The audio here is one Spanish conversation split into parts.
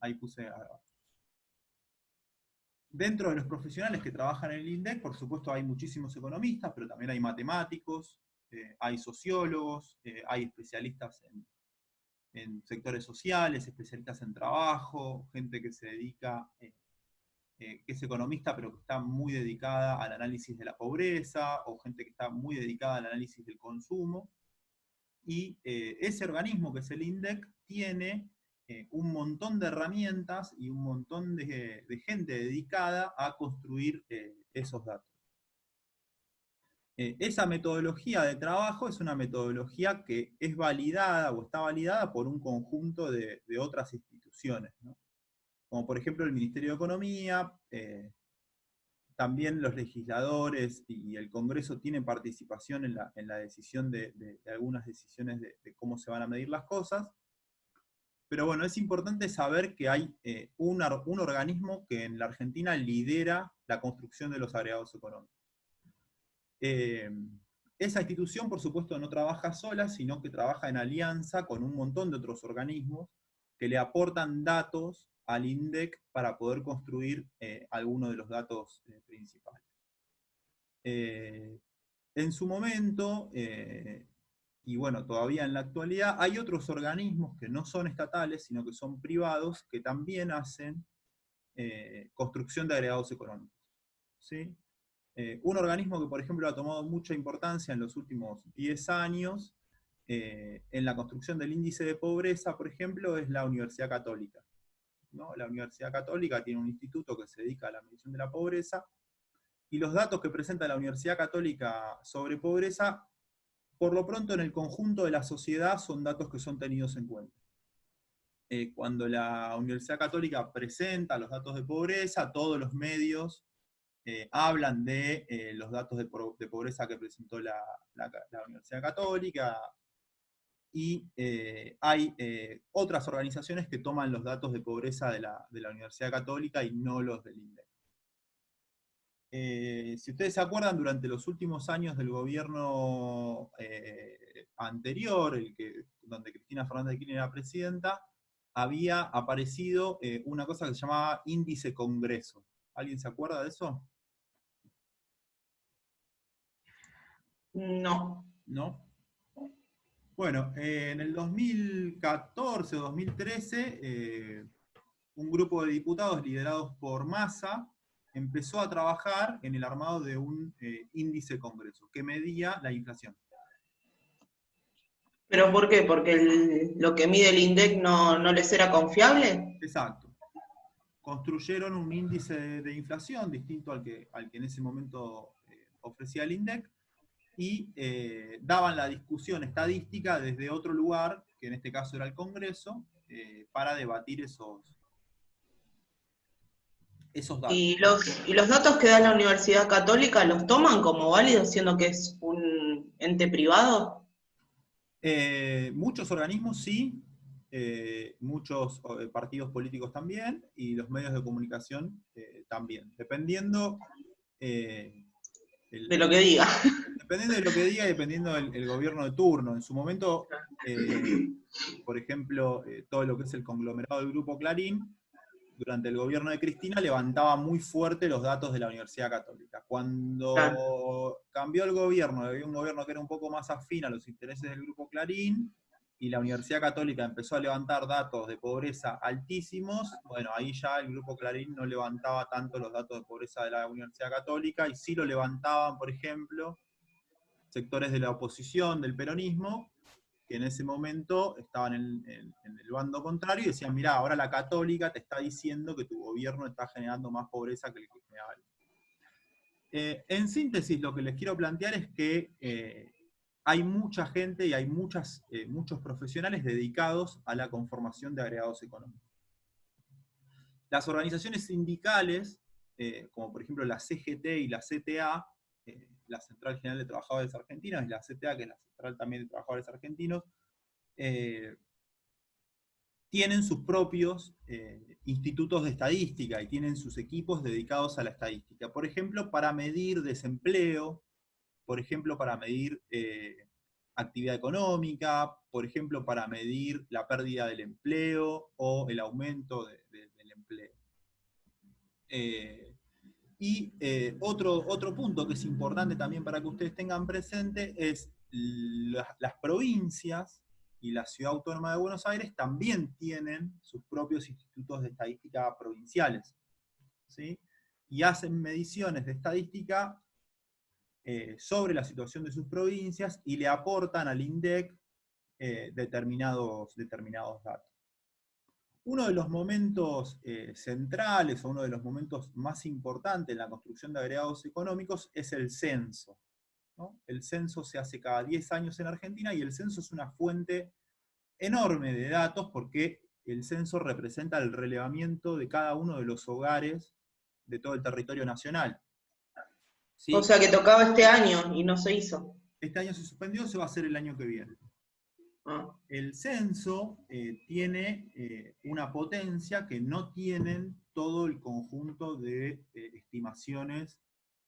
ahí puse dentro de los profesionales que trabajan en el INDEC, por supuesto hay muchísimos economistas, pero también hay matemáticos, hay sociólogos, hay especialistas en sectores sociales, especialistas en trabajo, gente que se dedica, que es economista, pero que está muy dedicada al análisis de la pobreza, o gente que está muy dedicada al análisis del consumo. Y ese organismo, que es el INDEC, tiene un montón de herramientas y un montón de gente dedicada a construir esos datos. Esa metodología de trabajo es una metodología que es validada o está validada por un conjunto de otras instituciones, ¿no? Como por ejemplo el Ministerio de Economía, también los legisladores y el Congreso tienen participación en la decisión de algunas decisiones de cómo se van a medir las cosas. Pero bueno, es importante saber que hay un organismo que en la Argentina lidera la construcción de los agregados económicos. Esa institución, por supuesto, no trabaja sola, sino que trabaja en alianza con un montón de otros organismos que le aportan datos al INDEC para poder construir algunos de los datos principales. En su momento, y bueno, todavía en la actualidad, hay otros organismos que no son estatales, sino que son privados, que también hacen construcción de agregados económicos, ¿sí? Un organismo que, por ejemplo, ha tomado mucha importancia en los últimos 10 años en la construcción del índice de pobreza, por ejemplo, es la Universidad Católica, ¿no? La Universidad Católica tiene un instituto que se dedica a la medición de la pobreza, y los datos que presenta la Universidad Católica sobre pobreza, por lo pronto en el conjunto de la sociedad, son datos que son tenidos en cuenta. Cuando la Universidad Católica presenta los datos de pobreza, todos los medios hablan de los datos de pobreza que presentó la Universidad Católica, y hay otras organizaciones que toman los datos de pobreza de la Universidad Católica y no los del INDEC. Si ustedes se acuerdan, durante los últimos años del gobierno anterior, donde Cristina Fernández de Kirchner era presidenta, había aparecido una cosa que se llamaba Índice Congreso. ¿Alguien se acuerda de eso? No. ¿No? Bueno, en el 2014 o 2013, un grupo de diputados liderados por Massa empezó a trabajar en el armado de un índice Congreso que medía la inflación. ¿Pero por qué? ¿Porque lo que mide el INDEC no les era confiable? Exacto. Construyeron un índice de inflación distinto al que en ese momento ofrecía el INDEC, y daban la discusión estadística desde otro lugar, que en este caso era el Congreso, para debatir esos datos. ¿Y los datos que da la Universidad Católica los toman como válidos, siendo que es un ente privado? Muchos organismos sí, muchos partidos políticos también, y los medios de comunicación también, dependiendo De lo que diga. dependiendo de lo que diga y dependiendo del gobierno de turno. En su momento, por ejemplo, todo lo que es el conglomerado del Grupo Clarín, durante el gobierno de Cristina levantaba muy fuerte los datos de la Universidad Católica. Cuando cambió el gobierno, había un gobierno que era un poco más afín a los intereses del Grupo Clarín, y la Universidad Católica empezó a levantar datos de pobreza altísimos, bueno, ahí ya el Grupo Clarín no levantaba tanto los datos de pobreza de la Universidad Católica, y sí lo levantaban, por ejemplo, sectores de la oposición, del peronismo, que en ese momento estaban en el bando contrario y decían, mirá, ahora la Católica te está diciendo que tu gobierno está generando más pobreza que el que generaba. En síntesis, lo que les quiero plantear es que hay mucha gente y hay muchos profesionales dedicados a la conformación de agregados económicos. Las organizaciones sindicales, como por ejemplo la CGT y la CTA, la Central General de Trabajadores Argentinos, y la CTA, que es la Central también de Trabajadores Argentinos, tienen sus propios institutos de estadística y tienen sus equipos dedicados a la estadística. Por ejemplo, para medir desempleo, por ejemplo, para medir actividad económica, por ejemplo, para medir la pérdida del empleo o el aumento de Otro punto que es importante también para que ustedes tengan presente es las provincias y la Ciudad Autónoma de Buenos Aires también tienen sus propios institutos de estadística provinciales, ¿sí? Y hacen mediciones de estadística sobre la situación de sus provincias y le aportan al INDEC determinados datos. Uno de los momentos centrales, o uno de los momentos más importantes en la construcción de agregados económicos es el censo, ¿no? El censo se hace cada 10 años en Argentina y el censo es una fuente enorme de datos porque el censo representa el relevamiento de cada uno de los hogares de todo el territorio nacional. O ¿Sí? sea que tocaba este año y no se hizo. Este año se suspendió, se va a hacer el año que viene. Ah. El censo tiene una potencia que no tienen todo el conjunto de estimaciones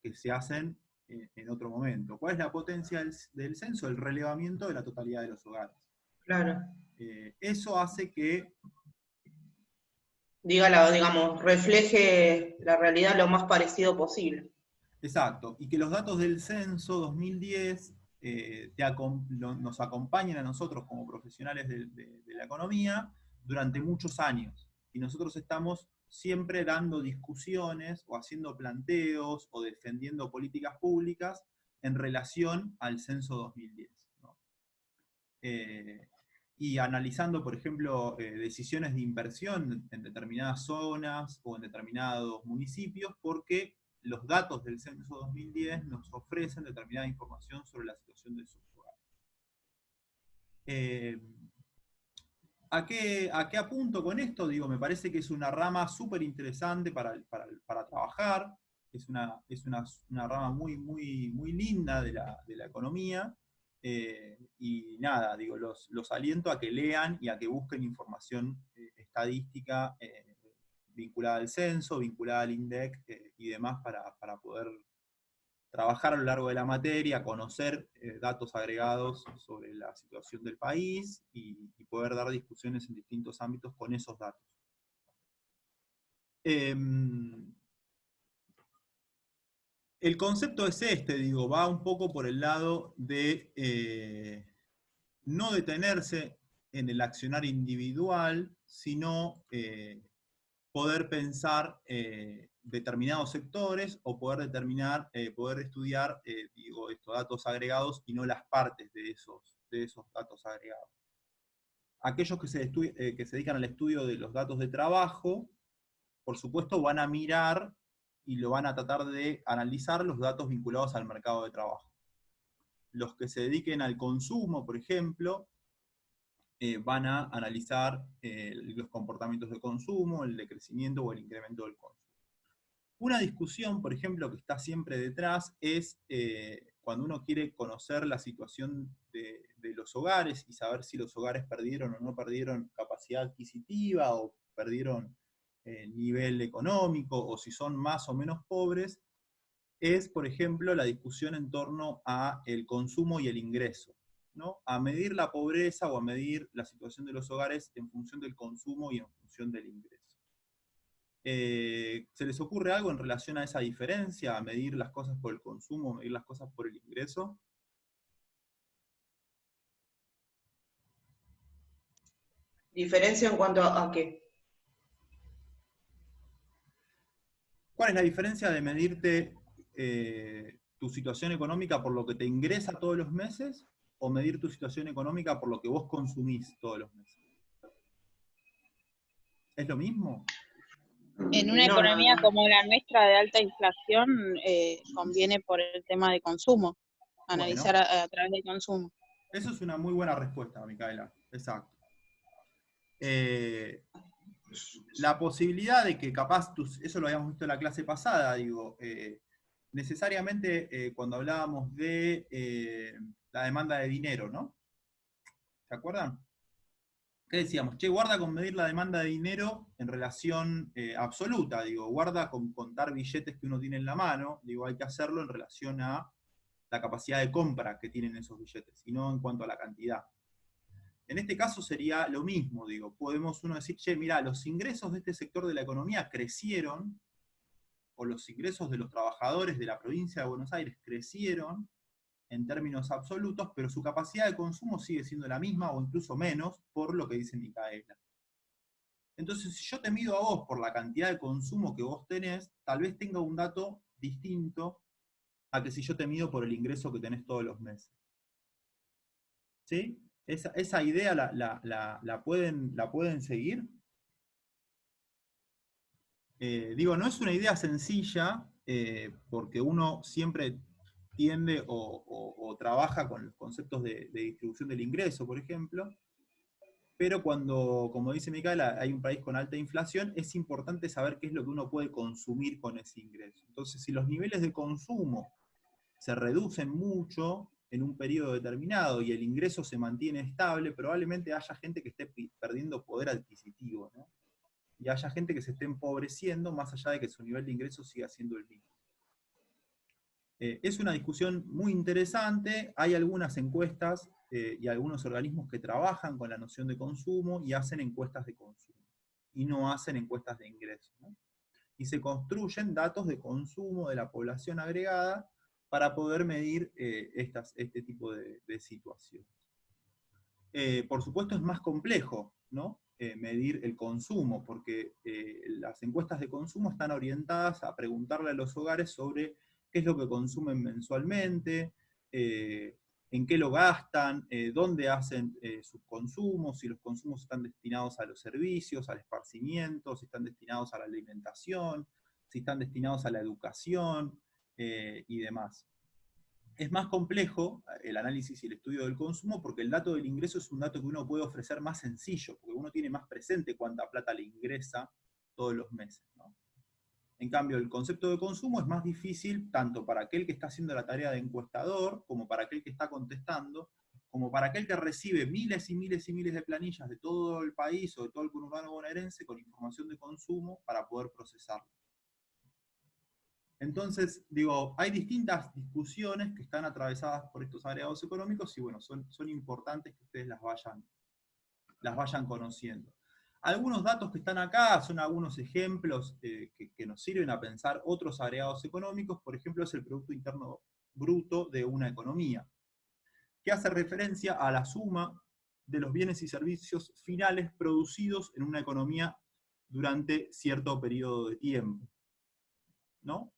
que se hacen en otro momento. ¿Cuál es la potencia del censo? El relevamiento de la totalidad de los hogares. Claro. Eso hace que... Digamos, refleje la realidad lo más parecido posible. Exacto, y que los datos del censo 2010 nos acompañen a nosotros como profesionales de la economía durante muchos años. Y nosotros estamos siempre dando discusiones o haciendo planteos o defendiendo políticas públicas en relación al censo 2010, ¿no? Y analizando, por ejemplo, decisiones de inversión en determinadas zonas o en determinados municipios, porque los datos del censo 2010 nos ofrecen determinada información sobre la situación de sus hogares. ¿A qué apunto con esto? Digo, me parece que es una rama súper interesante para trabajar, es una rama muy linda de la economía, y nada, digo, los aliento a que lean y a que busquen información estadística vinculada al censo, vinculada al INDEC y demás para poder trabajar a lo largo de la materia, conocer datos agregados sobre la situación del país y poder dar discusiones en distintos ámbitos con esos datos. El concepto es digo, va un poco por el lado de no detenerse en el accionar individual, sino poder pensar determinados sectores o poder estudiar digo, estos datos agregados y no las partes de esos datos agregados. Aquellos que se dedican al estudio de los datos de trabajo, por supuesto van a mirar y lo van a tratar de analizar los datos vinculados al mercado de trabajo. Los que se dediquen al consumo, por ejemplo, van a analizar los comportamientos de consumo, el decrecimiento o el incremento del consumo. Una discusión, por ejemplo, que está siempre detrás es cuando uno quiere conocer la situación de los hogares y saber si los hogares perdieron o no perdieron capacidad adquisitiva o perdieron nivel económico o si son más o menos pobres, es, por ejemplo, la discusión en torno a el consumo y el ingreso, ¿no? A medir la pobreza o a medir la situación de los hogares en función del consumo y en función del ingreso. ¿Se les ocurre algo en relación a esa diferencia, a medir las cosas por el consumo, medir las cosas por el ingreso? ¿Diferencia en cuanto a qué? ¿Cuál es la diferencia de medirte tu situación económica por lo que te ingresa todos los meses o medir tu situación económica por lo que vos consumís todos los meses? ¿Es lo mismo? En una No, economía no. como la nuestra de alta inflación, conviene por el tema de consumo, analizar Bueno, a través del consumo. eso es una muy buena respuesta, Micaela. Exacto. La posibilidad de que capaz, eso lo habíamos visto en la clase pasada, digo, necesariamente cuando hablábamos de la demanda de dinero, ¿no? ¿Se acuerdan? ¿Qué decíamos? Che, guarda con medir la demanda de dinero en relación absoluta, digo, guarda con contar billetes que uno tiene en la mano, digo, hay que hacerlo en relación a la capacidad de compra que tienen esos billetes, y no en cuanto a la cantidad. En este caso sería lo mismo, digo, podemos uno decir, che, mirá, los ingresos de este sector de la economía crecieron o los ingresos de los trabajadores de la provincia de Buenos Aires crecieron en términos absolutos, pero su capacidad de consumo sigue siendo la misma o incluso menos, por lo que dice Micaela. Entonces, si yo te mido a vos por la cantidad de consumo que vos tenés, tal vez tenga un dato distinto a que si yo te mido por el ingreso que tenés todos los meses. ¿Sí? Esa idea la pueden seguir. Digo, no es una idea sencilla, porque uno siempre tiende o trabaja con los conceptos de distribución del ingreso, por ejemplo, pero cuando, como dice Micaela, hay un país con alta inflación, es importante saber qué es lo que uno puede consumir con ese ingreso. Entonces, si los niveles de consumo se reducen mucho en un periodo determinado y el ingreso se mantiene estable, probablemente haya gente que esté perdiendo poder adquisitivo, ¿no? Y haya gente que se esté empobreciendo más allá de que su nivel de ingreso siga siendo el mismo. Es una discusión muy interesante, hay algunas encuestas y algunos organismos que trabajan con la noción de consumo y hacen encuestas de consumo, y no hacen encuestas de ingreso, ¿no? Y se construyen datos de consumo de la población agregada para poder medir este tipo de situaciones. Por supuesto es más complejo, ¿no? Medir el consumo, porque las encuestas de consumo están orientadas a preguntarle a los hogares sobre qué es lo que consumen mensualmente, en qué lo gastan, dónde hacen sus consumos, si los consumos están destinados a los servicios, al esparcimiento, si están destinados a la alimentación, si están destinados a la educación y demás. Es más complejo el análisis y el estudio del consumo porque el dato del ingreso es un dato que uno puede ofrecer más sencillo, porque uno tiene más presente cuánta plata le ingresa todos los meses, ¿no? En cambio, el concepto de consumo es más difícil tanto para aquel que está haciendo la tarea de encuestador, como para aquel que está contestando, como para aquel que recibe miles y miles y miles de planillas de todo el país o de todo el conurbano bonaerense con información de consumo para poder procesarlo. Entonces, digo, hay distintas discusiones que están atravesadas por estos agregados económicos y bueno, son importantes que ustedes las vayan conociendo. Algunos datos que están acá son algunos ejemplos que nos sirven a pensar otros agregados económicos. Por ejemplo, es el Producto Interno Bruto de una economía, que hace referencia a la suma de los bienes y servicios finales producidos en una economía durante cierto periodo de tiempo, ¿no?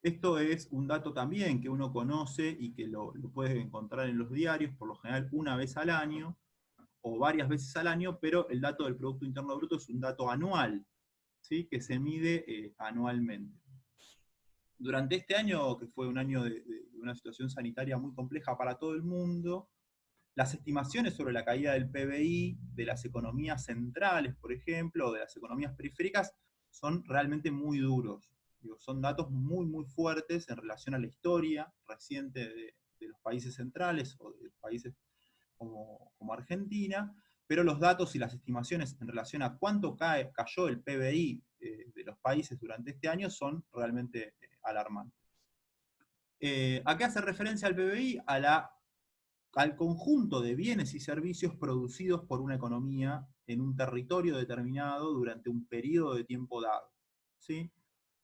Esto es un dato también que uno conoce y que lo puede encontrar en los diarios, por lo general una vez al año, o varias veces al año, pero el dato del Producto Interno Bruto es un dato anual, ¿sí? Que se mide anualmente. Durante este año, que fue un año de una situación sanitaria muy compleja para todo el mundo, las estimaciones sobre la caída del PBI de las economías centrales, por ejemplo, o de las economías periféricas, son realmente muy duros. Digo, son datos muy, muy fuertes en relación a la historia reciente de los países centrales o de países como Argentina, pero los datos y las estimaciones en relación a cuánto cayó el PBI de los países durante este año son realmente alarmantes. ¿A qué hace referencia el PBI? Al conjunto de bienes y servicios producidos por una economía en un territorio determinado durante un periodo de tiempo dado, ¿sí?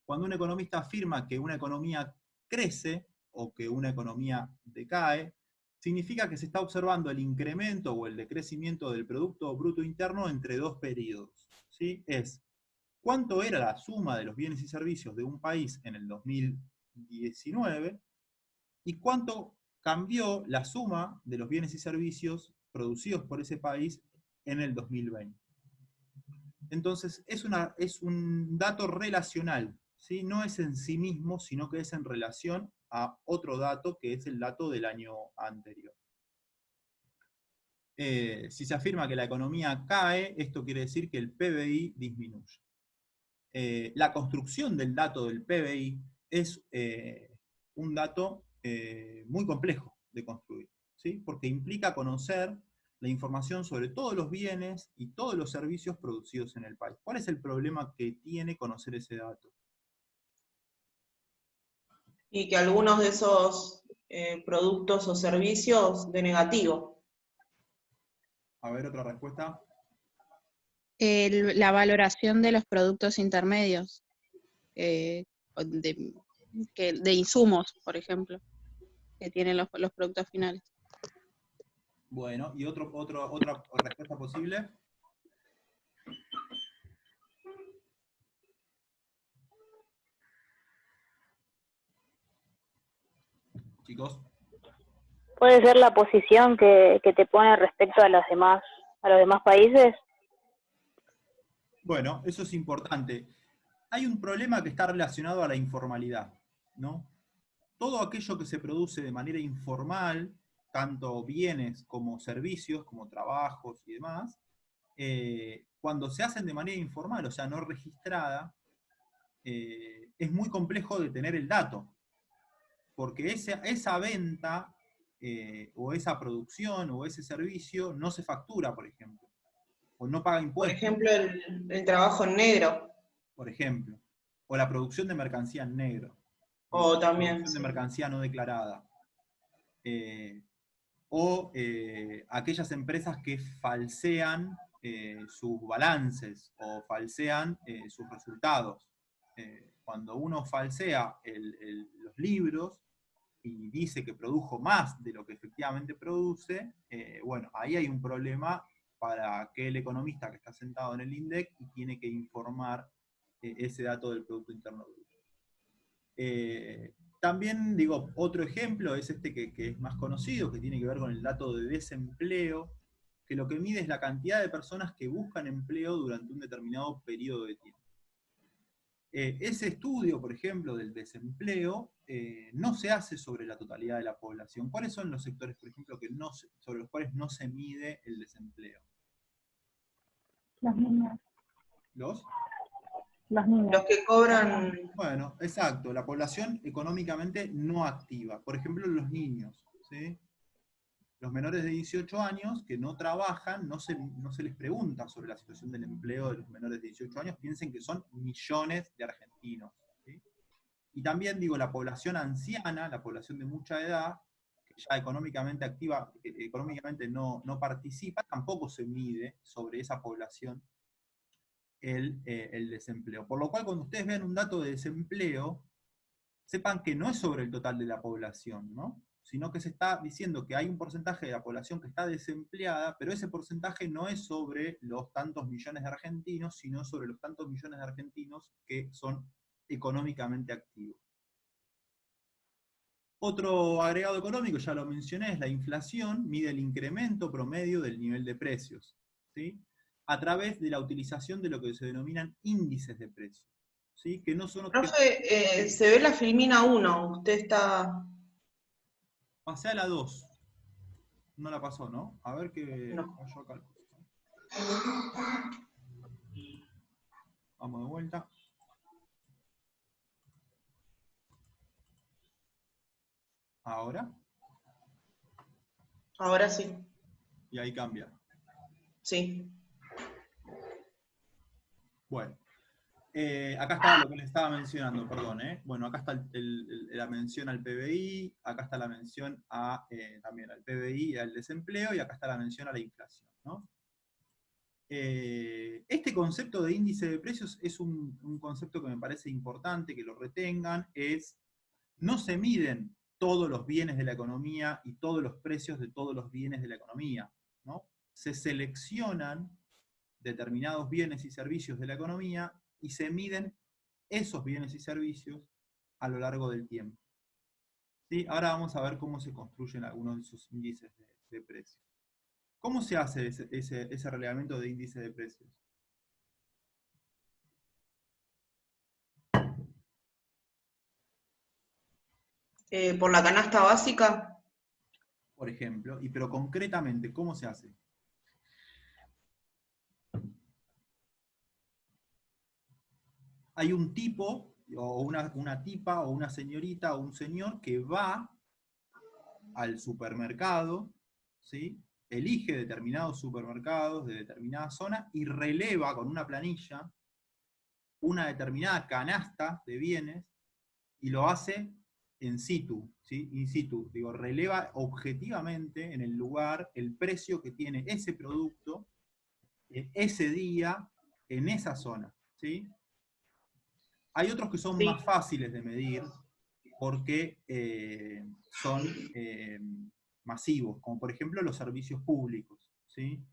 Cuando un economista afirma que una economía crece o que una economía decae, significa que se está observando el incremento o el decrecimiento del Producto Bruto Interno entre dos periodos, ¿sí? Es cuánto era la suma de los bienes y servicios de un país en el 2019 y cuánto cambió la suma de los bienes y servicios producidos por ese país en el 2020. Entonces, es un dato relacional, ¿sí? No es en sí mismo, sino que es en relación a otro dato, que es el dato del año anterior. Si se afirma que la economía cae, esto quiere decir que el PBI disminuye. La construcción del dato del PBI es un dato muy complejo de construir, ¿sí? Porque implica conocer la información sobre todos los bienes y todos los servicios producidos en el país. ¿Cuál es el problema que tiene conocer ese dato? Y que algunos de esos productos o servicios de negativo. A ver, otra respuesta. La valoración de los productos intermedios. de insumos, por ejemplo, que tienen los productos finales. Bueno, ¿y otra respuesta posible? Chicos. ¿Puede ser la posición que te pone respecto a los demás países? Bueno, eso es importante. Hay un problema que está relacionado a la informalidad, ¿no? Todo aquello que se produce de manera informal, tanto bienes como servicios, como trabajos y demás, cuando se hacen de manera informal, o sea, no registrada, es muy complejo de tener el dato, porque esa venta o esa producción o ese servicio no se factura, por ejemplo, o no paga Por impuestos, ejemplo, el trabajo en negro. por ejemplo, o la producción de mercancía en negro, O la también, producción de sí. mercancía no declarada, o aquellas empresas que falsean sus balances o falsean sus resultados. Cuando uno falsea los libros y dice que produjo más de lo que efectivamente produce, bueno, ahí hay un problema para aquel economista que está sentado en el INDEC y tiene que informar ese dato del Producto Interno Bruto. También, digo, otro ejemplo es este que es más conocido, que tiene que ver con el dato de desempleo, que lo que mide es la cantidad de personas que buscan empleo durante un determinado periodo de tiempo. Ese estudio, por ejemplo, del desempleo, no se hace sobre la totalidad de la población. ¿Cuáles son los sectores, por ejemplo, sobre los cuales no se mide el desempleo? Los niños. ¿Los? Los niños. Los que cobran. Bueno, exacto, la población económicamente no activa. Por ejemplo, los niños, ¿sí? Los menores de 18 años que no trabajan, no se les pregunta sobre la situación del empleo de los menores de 18 años, piensen que son millones de argentinos, ¿sí? Y también, digo, la población anciana, la población de mucha edad, que ya económicamente activa, económicamente no participa, tampoco se mide sobre esa población el desempleo. Por lo cual, cuando ustedes vean un dato de desempleo, sepan que no es sobre el total de la población, ¿no? Sino que se está diciendo que hay un porcentaje de la población que está desempleada, pero ese porcentaje no es sobre los tantos millones de argentinos, sino sobre los tantos millones de argentinos que son económicamente activos. Otro agregado económico, ya lo mencioné, es la inflación, mide el incremento promedio del nivel de precios, ¿sí? A través de la utilización de lo que se denominan índices de precios, ¿sí? Que no son objetos. Profe, se ve la filmina 1, usted está. Pasé a la 2. No la pasó, ¿no? A ver qué No. cayó acá. Vamos de vuelta. Ahora. Ahora sí. Y ahí cambia. Sí. Bueno. Acá está lo que les estaba mencionando, perdón. Bueno, acá está la mención al PBI, acá está la mención también al PBI y al desempleo, y acá está la mención a la inflación, ¿no? Este concepto de índice de precios es un concepto que me parece importante que lo retengan, no se miden todos los bienes de la economía y todos los precios de todos los bienes de la economía, ¿no? Se seleccionan determinados bienes y servicios de la economía y se miden esos bienes y servicios a lo largo del tiempo. ¿Sí? Ahora vamos a ver cómo se construyen algunos de esos índices de precios. ¿Cómo se hace ese relevamiento de índice de precios? Por la canasta básica. Por ejemplo, pero concretamente, ¿cómo se hace? Hay un tipo, o una tipa, o una señorita, o un señor que va al supermercado, ¿sí? Elige determinados supermercados de determinada zona y releva con una planilla una determinada canasta de bienes y lo hace in situ, ¿sí? In situ, digo, releva objetivamente en el lugar el precio que tiene ese producto ese día en esa zona, ¿sí? Hay otros que son Sí. más fáciles de medir porque son masivos, como por ejemplo los servicios públicos, ¿sí?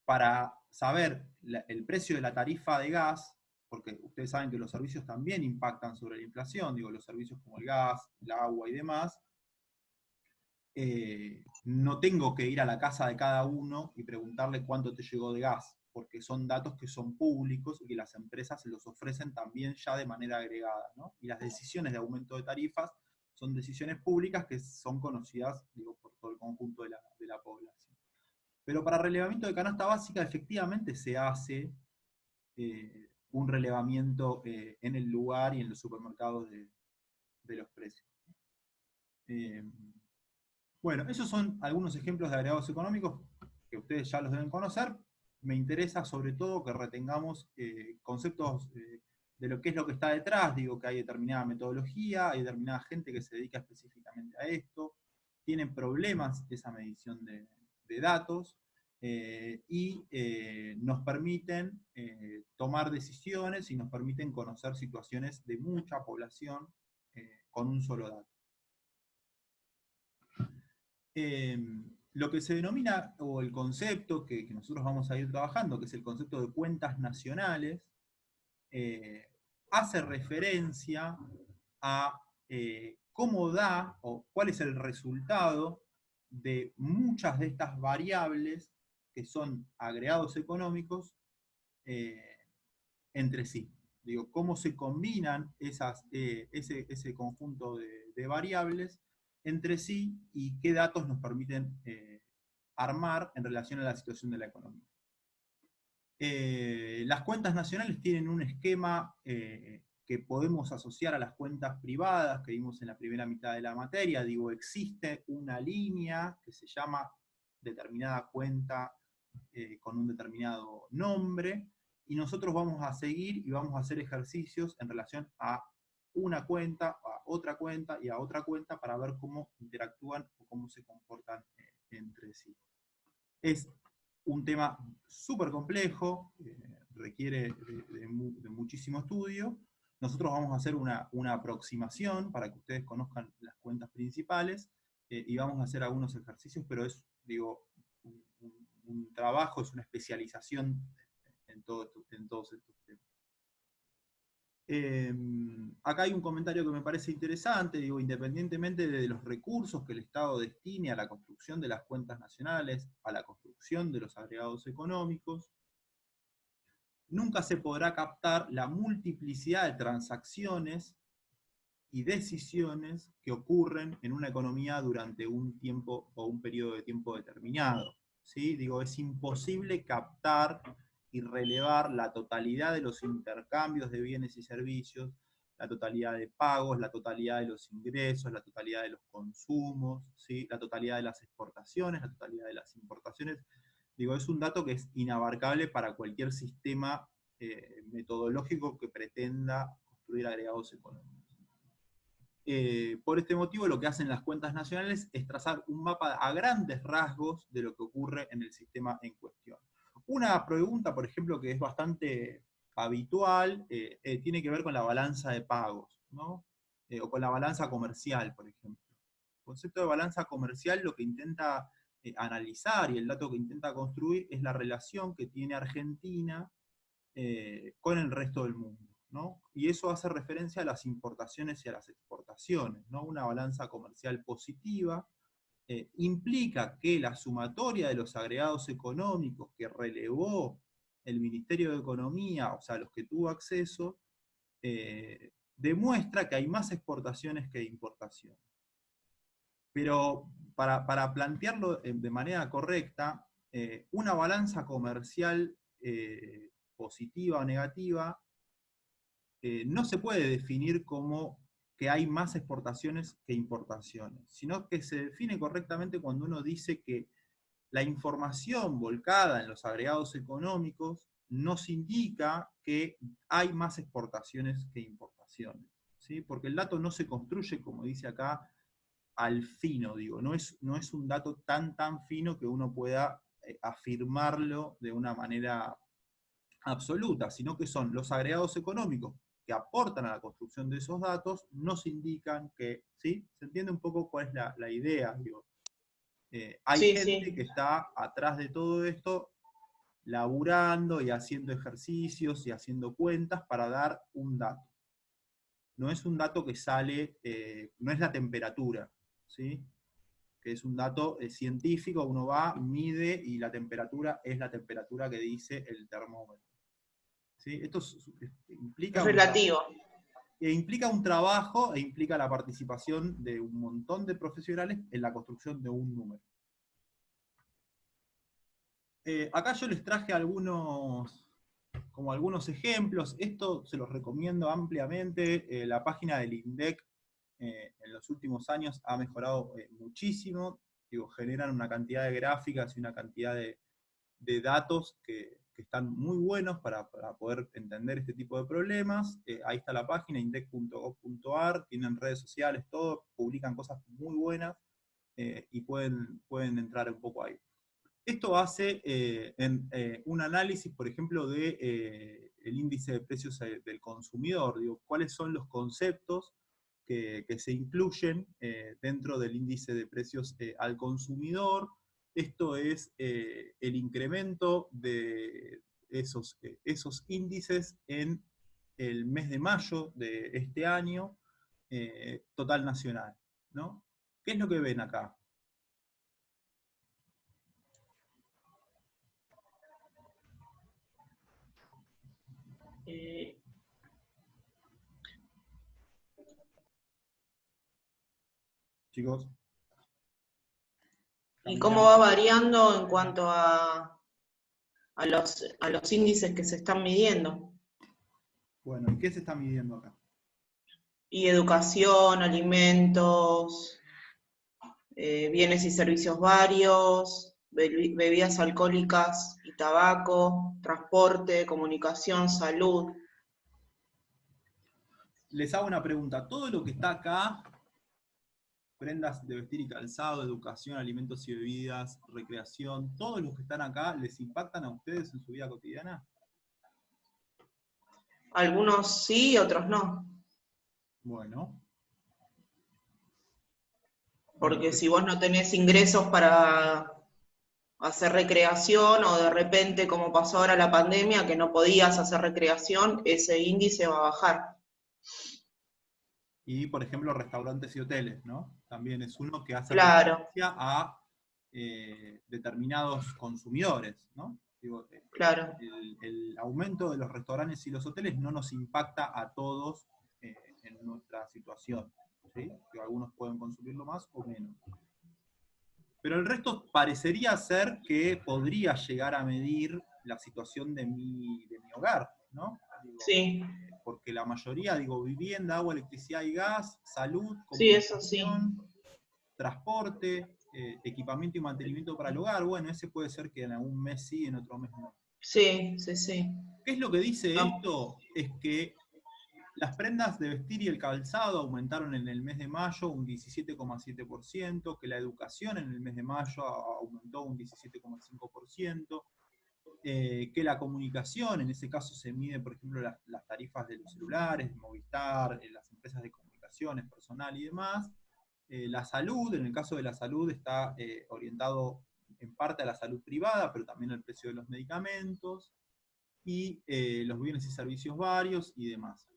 Para saber el precio de la tarifa de gas, porque ustedes saben que los servicios también impactan sobre la inflación, digo, los servicios como el gas, el agua y demás, no tengo que ir a la casa de cada uno y preguntarle cuánto te llegó de gas, porque son datos que son públicos y que las empresas se los ofrecen también ya de manera agregada, ¿no? Y las decisiones de aumento de tarifas son decisiones públicas que son conocidas, digo, por todo el conjunto de la población. Pero para relevamiento de canasta básica efectivamente se hace un relevamiento en el lugar y en los supermercados de los precios. Bueno, esos son algunos ejemplos de agregados económicos que ustedes ya los deben conocer. Me interesa sobre todo que retengamos conceptos de lo que es lo que está detrás. Digo que hay determinada metodología, hay determinada gente que se dedica específicamente a esto, tienen problemas esa medición de datos, y nos permiten tomar decisiones y nos permiten conocer situaciones de mucha población con un solo dato. Lo que se denomina, o el concepto que nosotros vamos a ir trabajando, que es el concepto de cuentas nacionales, hace referencia a cómo da, o cuál es el resultado de muchas de estas variables que son agregados económicos entre sí. Digo, cómo se combinan ese conjunto de variables entre sí y qué datos nos permiten armar en relación a la situación de la economía. Las cuentas nacionales tienen un esquema que podemos asociar a las cuentas privadas que vimos en la primera mitad de la materia. Digo, existe una línea que se llama determinada cuenta con un determinado nombre, y nosotros vamos a seguir y vamos a hacer ejercicios en relación a una cuenta, a otra cuenta y a otra cuenta para ver cómo interactúan o cómo se comportan entre sí. Es un tema súper complejo, requiere de muchísimo estudio. Nosotros vamos a hacer una aproximación para que ustedes conozcan las cuentas principales, y vamos a hacer algunos ejercicios, pero es, digo, un trabajo, es una especialización en todos estos temas. Acá hay un comentario que me parece interesante, digo, independientemente de los recursos que el Estado destine a la construcción de las cuentas nacionales, a la construcción de los agregados económicos, nunca se podrá captar la multiplicidad de transacciones y decisiones que ocurren en una economía durante un tiempo o un periodo de tiempo determinado. ¿Sí? Digo, es imposible captar y relevar la totalidad de los intercambios de bienes y servicios, la totalidad de pagos, la totalidad de los ingresos, la totalidad de los consumos, ¿sí? La totalidad de las exportaciones, la totalidad de las importaciones. Digo, es un dato que es inabarcable para cualquier sistema metodológico que pretenda construir agregados económicos. Por este motivo, lo que hacen las cuentas nacionales es trazar un mapa a grandes rasgos de lo que ocurre en el sistema en cuestión. Una pregunta, por ejemplo, que es bastante habitual, tiene que ver con la balanza de pagos, ¿no? O con la balanza comercial, por ejemplo. El concepto de balanza comercial lo que intenta analizar, y el dato que intenta construir, es la relación que tiene Argentina con el resto del mundo, ¿no? Y eso hace referencia a las importaciones y a las exportaciones, ¿no? Una balanza comercial positiva implica que la sumatoria de los agregados económicos que relevó el Ministerio de Economía, o sea, los que tuvo acceso, demuestra que hay más exportaciones que importaciones. Pero para plantearlo de manera correcta, una balanza comercial positiva o negativa no se puede definir como que hay más exportaciones que importaciones, sino que se define correctamente cuando uno dice que la información volcada en los agregados económicos nos indica que hay más exportaciones que importaciones, ¿sí? Porque el dato no se construye, como dice acá, al fino, digo, no es un dato tan fino que uno pueda afirmarlo de una manera absoluta, sino que son los agregados económicos que aportan a la construcción de esos datos nos indican que, ¿sí? ¿Se entiende un poco cuál es la idea? Digo, hay Sí, gente sí. que está atrás de todo esto, laburando y haciendo ejercicios y haciendo cuentas para dar un dato. No es un dato que sale, no es la temperatura, ¿sí? Que es un dato científico, uno va, mide y la temperatura es la temperatura que dice el termómetro. ¿Sí? Esto Es relativo. implica un trabajo e implica la participación de un montón de profesionales en la construcción de un número. Acá yo les traje algunos ejemplos. Esto se los recomiendo ampliamente. La página del INDEC en los últimos años ha mejorado muchísimo. Digo, generan una cantidad de gráficas y una cantidad de datos que están muy buenos para poder entender este tipo de problemas. Ahí está la página, indec.gov.ar, tienen redes sociales, todo, publican cosas muy buenas y pueden entrar un poco ahí. Esto hace un análisis, por ejemplo, de el índice de precios del consumidor. Digo, cuáles son los conceptos que se incluyen dentro del índice de precios al consumidor. Esto es el incremento de esos índices en el mes de mayo de este año, total nacional, ¿no? ¿Qué es lo que ven acá? Chicos. ¿Y cómo va variando en cuanto a los índices que se están midiendo? Bueno, ¿y qué se está midiendo acá? Y educación, alimentos, bienes y servicios varios, bebidas alcohólicas y tabaco, transporte, comunicación, salud. Les hago una pregunta. ¿Todo lo que está acá, prendas de vestir y calzado, educación, alimentos y bebidas, recreación, todos los que están acá, les impactan a ustedes en su vida cotidiana? Algunos sí, otros no. Bueno. Porque si vos no tenés ingresos para hacer recreación, o de repente, como pasó ahora la pandemia, que no podías hacer recreación, ese índice va a bajar. Y, por ejemplo, restaurantes y hoteles, ¿no? También es uno que hace Claro, referencia a determinados consumidores, ¿no? Digo, claro. el aumento de los restaurantes y los hoteles no nos impacta a todos en nuestra situación, ¿sí? Que algunos pueden consumirlo más o menos. Pero el resto parecería ser que podría llegar a medir la situación de mi hogar, ¿no? Digo, Sí, porque la mayoría, digo, vivienda, agua, electricidad y gas, salud, sí, eso sí. comunicación, transporte, equipamiento y mantenimiento para el hogar. Bueno, ese puede ser que en algún mes sí, en otro mes no. Sí, sí, sí. ¿Qué es lo que dice Ah. esto? Es que las prendas de vestir y el calzado aumentaron en el mes de mayo un 17,7%, que la educación en el mes de mayo aumentó un 17,5%, que la comunicación, en ese caso se mide, por ejemplo, las tarifas de los celulares, de Movistar, las empresas de comunicaciones, personal y demás. La salud, en el caso de la salud, está orientado en parte a la salud privada, pero también al precio de los medicamentos, y los bienes y servicios varios y demás.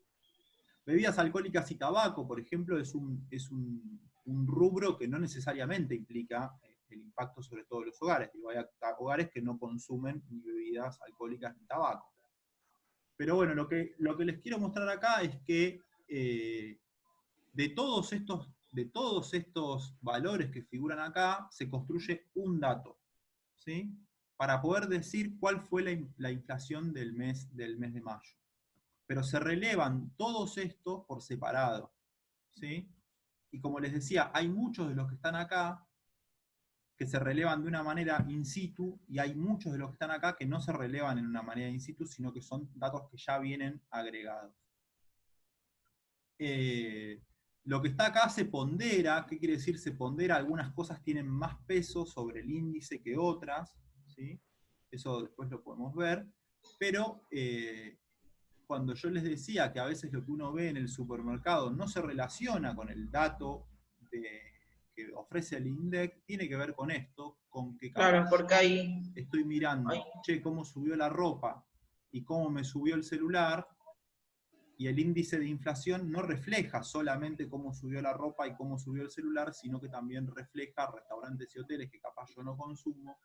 Bebidas alcohólicas y tabaco, por ejemplo, es un rubro que no necesariamente implica el impacto sobre todo en los hogares. Digo, hay hogares que no consumen ni bebidas alcohólicas ni tabaco. Pero bueno, lo que les quiero mostrar acá es que de todos estos valores que figuran acá, se construye un dato, ¿sí? Para poder decir cuál fue la inflación del mes de mayo. Pero se relevan todos estos por separado, ¿sí? Y como les decía, hay muchos de los que están acá que se relevan de una manera in situ, y hay muchos de los que están acá que no se relevan en una manera in situ, sino que son datos que ya vienen agregados. Lo que está acá se pondera. ¿Qué quiere decir se pondera? Algunas cosas tienen más peso sobre el índice que otras, ¿sí? Eso después lo podemos ver, pero cuando yo les decía que a veces lo que uno ve en el supermercado no se relaciona con el dato que ofrece el INDEC, tiene que ver con esto, con que Claro, porque hay... estoy mirando, cómo subió la ropa y cómo me subió el celular, y el índice de inflación no refleja solamente cómo subió la ropa y cómo subió el celular, sino que también refleja restaurantes y hoteles que capaz yo no consumo,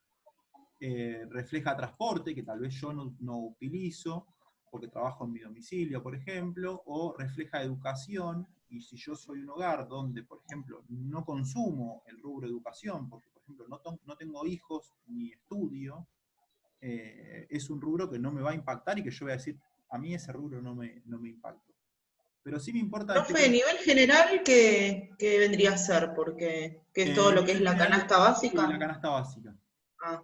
refleja transporte que tal vez yo no utilizo, porque trabajo en mi domicilio, por ejemplo, o refleja educación, y si yo soy un hogar donde, por ejemplo, no consumo el rubro educación, porque, por ejemplo, no tengo hijos ni estudio, es un rubro que no me va a impactar y que yo voy a decir, a mí ese rubro no me impacta. Pero sí me importa... Profe, a nivel general, ¿qué vendría a ser? Porque, ¿qué es todo lo que es la canasta básica? Sí, la canasta básica. Ah.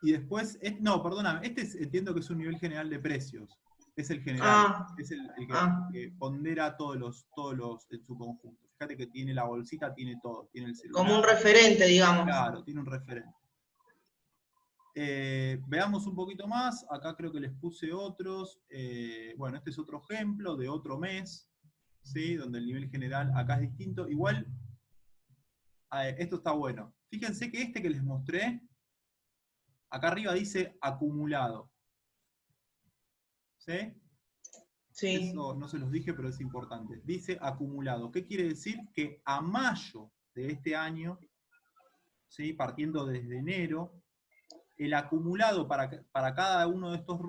Y después, no, perdóname, entiendo que es un nivel general de precios. Es el general, es el que pondera todos los en su conjunto. Fíjate que tiene la bolsita, tiene todo, tiene el celular. Como un referente, digamos. Claro, tiene un referente. Veamos un poquito más, acá creo que les puse otros. Bueno, este es otro ejemplo de otro mes, ¿sí? Donde el nivel general acá es distinto. Igual, esto está bueno. Fíjense que este que les mostré, acá arriba dice acumulado. ¿Sí? Sí. Eso no se los dije, pero es importante. Dice acumulado. ¿Qué quiere decir? Que a mayo de este año, ¿sí? Partiendo desde enero, el acumulado para cada uno de estos